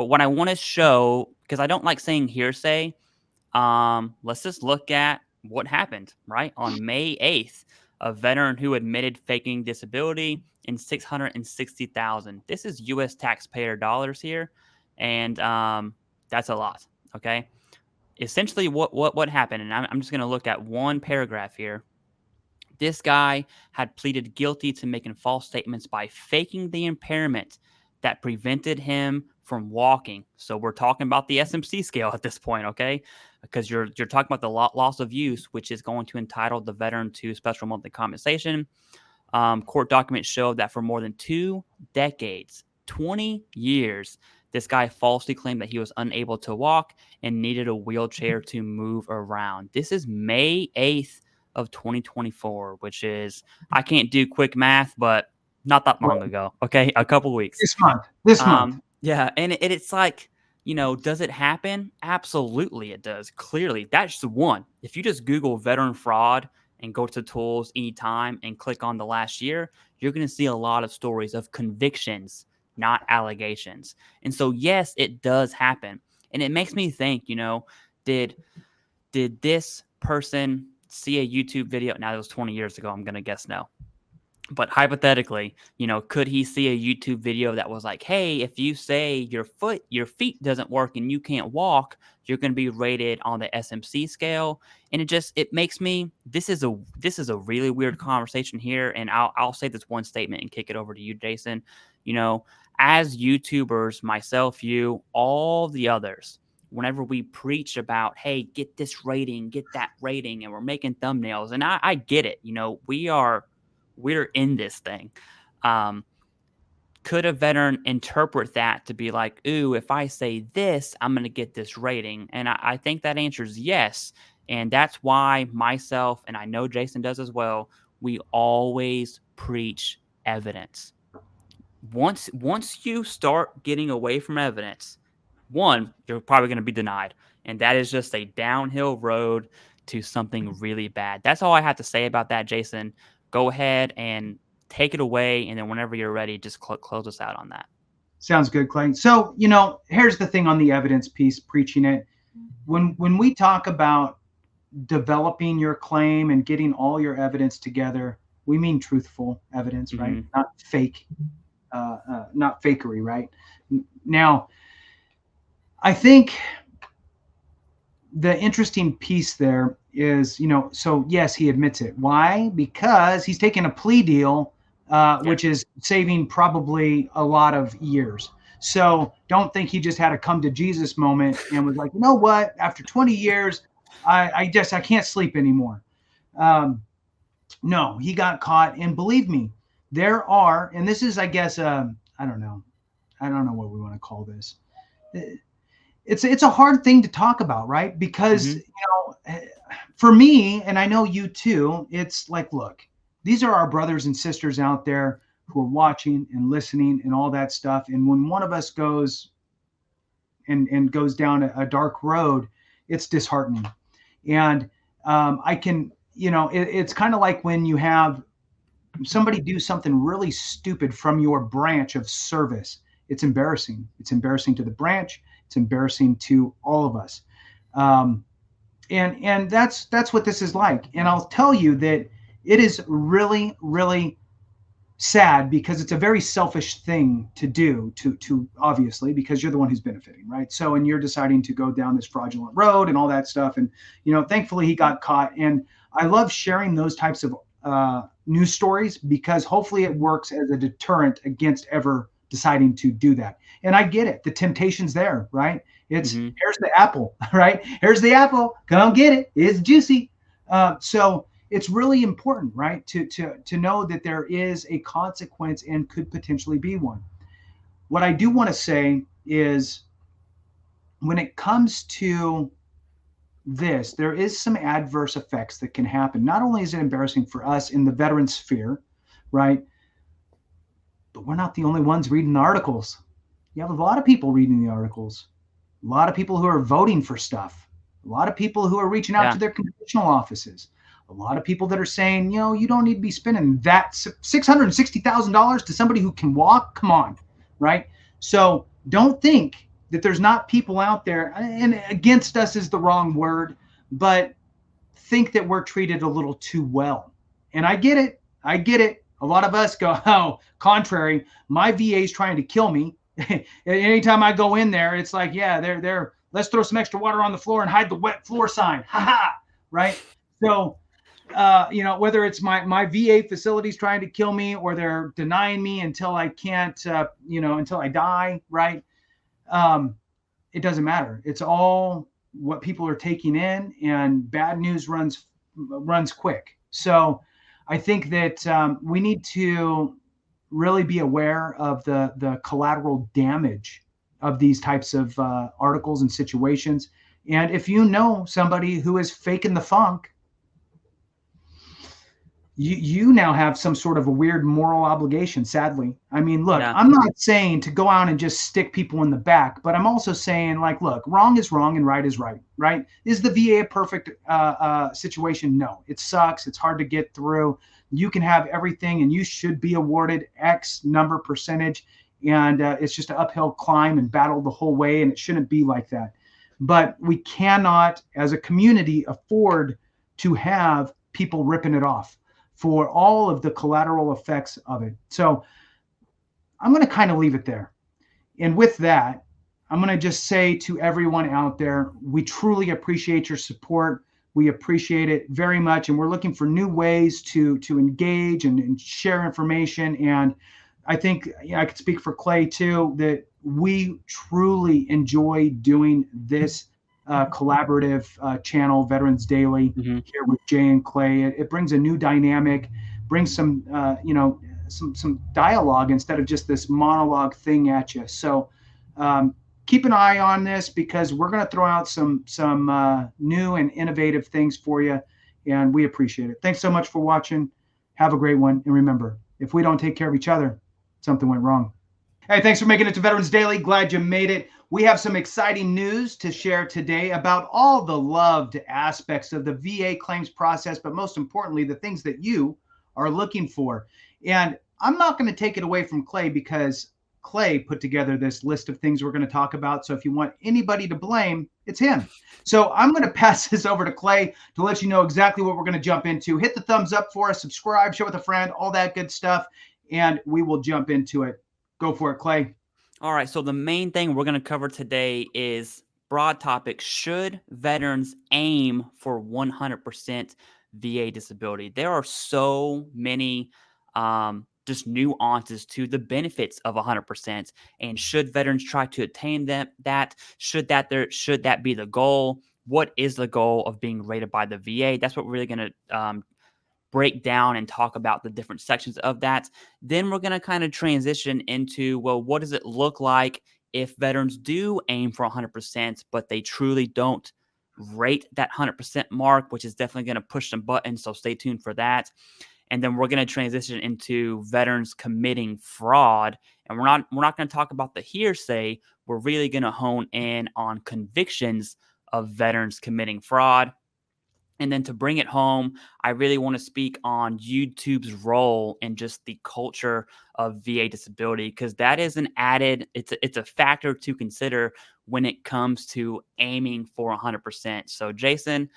But what I want to show, because I don't like saying hearsay, let's just look at what happened, right? On May 8th, a veteran who admitted faking disability in $660,000. This is U.S. taxpayer dollars here, and that's a lot, okay? Essentially, what happened, and I'm just going to look at one paragraph here. This guy had pleaded guilty to making false statements by faking the impairment that prevented him from walking. So we're talking about the SMC scale at this point, okay? Because you're talking about the loss of use, which is going to entitle the veteran to special monthly compensation. Court documents show that for more than 2 decades, 20 years, this guy falsely claimed that he was unable to walk and needed a wheelchair to move around. This is May 8th of 2024, which is, I can't do quick math, but not that long ago. Okay, a couple weeks. This month. Yeah, and it's like, does it happen? Absolutely, it does. Clearly, that's the one. If you just Google veteran fraud and go to tools anytime and click on the last year, you're going to see a lot of stories of convictions, not allegations. And so, yes, it does happen, and it makes me think. Did this person see a YouTube video? Now, that was 20 years ago. I'm going to guess no. But hypothetically, could he see a YouTube video that was like, hey, if you say your feet doesn't work and you can't walk, you're going to be rated on the SMC scale. And it makes me, this is a really weird conversation here. And I'll say this one statement and kick it over to you, Jason. As YouTubers, myself, you, all the others, whenever we preach about, hey, get this rating, get that rating, and we're making thumbnails, and I get it. We're in this thing. Could a veteran interpret that to be like, ooh, if I say this, I'm going to get this rating? And I think that answer is yes. And that's why myself, and I know Jason does as well, we always preach evidence. Once you start getting away from evidence, one, you're probably going to be denied. And that is just a downhill road to something really bad. That's all I have to say about that, Jason. Go ahead and take it away. And then whenever you're ready, just close us out on that. Sounds good, Clay. So, here's the thing on the evidence piece, preaching it. When we talk about developing your claim and getting all your evidence together, we mean truthful evidence, right? Mm-hmm. Not fake, not fakery, right? Now, I think the interesting piece there is, so yes, he admits it. Why? Because he's taking a plea deal, which is saving probably a lot of years. So don't think he just had a come to Jesus moment and was like, you know what? After 20 years, I can't sleep anymore. No, he got caught. And believe me, there are, and this is, I guess, I don't know what we want to call this. It's a hard thing to talk about, right? Because, for me, and I know you too, it's like, look, these are our brothers and sisters out there who are watching and listening and all that stuff. And when one of us goes and goes down a dark road, it's disheartening. And I can, it's kind of like when you have somebody do something really stupid from your branch of service. It's embarrassing. It's embarrassing to the branch. It's embarrassing to all of us. And that's what this is like. And I'll tell you that it is really, really sad because it's a very selfish thing to do to obviously, because you're the one who's benefiting, right? So, and you're deciding to go down this fraudulent road and all that stuff. And, thankfully he got caught. And I love sharing those types of news stories because hopefully it works as a deterrent against ever deciding to do that. And I get it. The temptation's there, right? It's here's the apple, right? Here's the apple. Come get it. It's juicy. So it's really important, right? To know that there is a consequence and could potentially be one. What I do want to say is when it comes to this, there is some adverse effects that can happen. Not only is it embarrassing for us in the veteran sphere, right? But we're not the only ones reading the articles. You have a lot of people reading the articles, a lot of people who are voting for stuff, a lot of people who are reaching out to their congressional offices, a lot of people that are saying, you don't need to be spending that $660,000 to somebody who can walk. Come on, right? So don't think that there's not people out there, and against us is the wrong word, but think that we're treated a little too well. And I get it. I get it. A lot of us go, oh, contrary, my VA is trying to kill me. Anytime I go in there, it's like, yeah, they're let's throw some extra water on the floor and hide the wet floor sign. Ha ha. Right. So, whether it's my VA facilities trying to kill me or they're denying me until I can't, until I die. Right. It doesn't matter. It's all what people are taking in, and bad news runs quick. So I think that we need to really be aware of the collateral damage of these types of articles and situations. And if you know somebody who is faking the funk, you now have some sort of a weird moral obligation, sadly. I mean, look, Yeah. I'm not saying to go out and just stick people in the back, but I'm also saying, like, look, wrong is wrong and right is right, right? Is the VA a perfect situation? No, it sucks. It's hard to get through. You can have everything and you should be awarded X number percentage. And it's just an uphill climb and battle the whole way. And it shouldn't be like that. But we cannot, as a community, afford to have people ripping it off for all of the collateral effects of it. So I'm going to kind of leave it there. And with that, I'm going to just say to everyone out there, we truly appreciate your support. We appreciate it very much. And we're looking for new ways to engage and share information. And I think I could speak for Clay too, that we truly enjoy doing this collaborative channel, Veterans Daily, here with Jay and Clay. It brings a new dynamic, brings some, some dialogue instead of just this monologue thing at you. So keep an eye on this, because we're going to throw out some new and innovative things for you, and we appreciate it. Thanks so much for watching. Have a great one. And remember, if we don't take care of each other, something went wrong. Hey, thanks for making it to Veterans Daily. Glad you made it. We have some exciting news to share today about all the loved aspects of the VA claims process, but most importantly, the things that you are looking for. And I'm not going to take it away from Clay, because Clay put together this list of things we're going to talk about. So if you want anybody to blame, it's him. So I'm going to pass this over to Clay to let you know exactly what we're going to jump into. Hit the thumbs up for us, subscribe, share with a friend, all that good stuff, and we will jump into it. Go for it, Clay. All right. So the main thing we're going to cover today is broad topic. Should veterans aim for 100% VA disability? There are so many just nuances to the benefits of 100%. And should veterans try to attain that? Should that be the goal? What is the goal of being rated by the VA? That's what we're really going to break down and talk about the different sections of that. Then we're going to kind of transition into, well, what does it look like if veterans do aim for 100%, but they truly don't rate that 100% mark, which is definitely going to push some buttons. So stay tuned for that. And then we're going to transition into veterans committing fraud. And we're not going to talk about the hearsay. We're really going to hone in on convictions of veterans committing fraud. And then to bring it home, I really want to speak on YouTube's role in just the culture of VA disability, because that is it's a factor to consider when it comes to aiming for 100%. So Jason,